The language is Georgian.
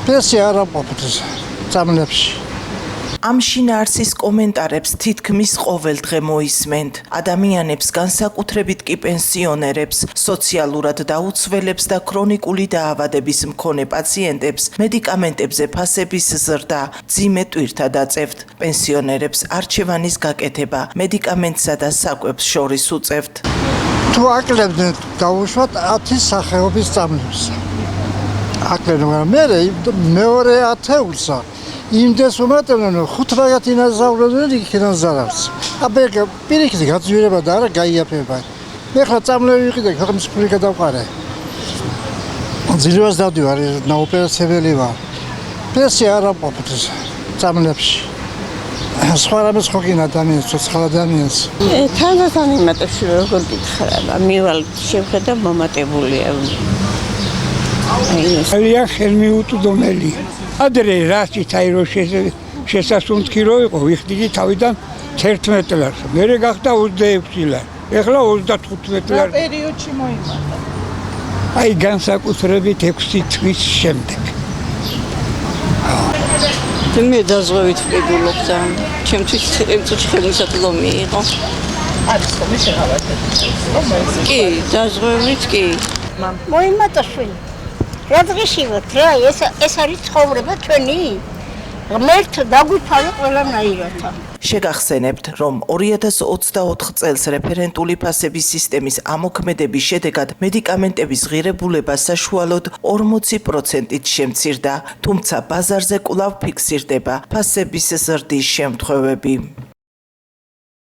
პრესია არ ამყოფს წამლებში. ამ შინაარსის კომენტარებს თითქმის ყოველ დღე მოისმენთ. ადამიანებს, განსაკუთრებით კი პენსიონერებს, სოციალურად დაუცველებს და ქრონიკული დაავადების მქონე პაციენტებს მედიკამენტებზე ფასების ზრდა ძიმე ტვირთა დაწევთ. პენსიონერებს არჩევანის გაკეთება მედიკამენტსა და საკვებს შორის უწევთ. თუ აკლებდნენ დაუშვათ 10 სახეობის წამლებს. აკლებდნენ მეორე 10-ულსა იმდეს უმატებდნენ 500 ინაზავრებდნენ იქიდან ზარალს. აბა პირიქით გაძვირება და არა გაიაფება. მე ხა წამლები ვიყიდე ქვეყნის ფული გადავყარე. ძილვას დავდივარ ნაოპერაციებელი ვარ. პრესია არ ამყოფს წამლებში. სხვა რამეს ხო გინ ადამიანს ცოცხალ ადამიანს. თანდათან იმატებში როგორ გითხრება მივალ შევხედა მომატებულია. ალია ხელმიუწვდომელი. ადრე რასიც აი რო შესასუნთქი რო იყო ვიხდიდი თავიდან 11 ლარს. მერე გახდა 26 ლარი. ეხლა 35 ლარი. რა პერიოდში მოიმატა? აი განსაკუთრებით 6 თვის შემდეგ. მე დაზღვევით ვყიდულობ ძალიან. ჩემთვის წუთში ხელმისაწვდომი მიიღო. არის ხომ შეღავათე? კი, დაზღვევით კი. მოიმატა შვილი. რა დღეშივოთ რა ეს არის ცხოვრება ჩვენი? ღმერთ დაგვიფარო ყველანაირად. შეგახსენებთ, რომ 2024 წელს რეფერენტული ფასების სისტემის ამოქმედების შედეგად მედიკამენტების ღირებულება საშუალოდ 40%-ით შემცირდა, თუმცა ბაზარზე კვლავ ფიქსირდება ფასების ზრდის შემთხვევები.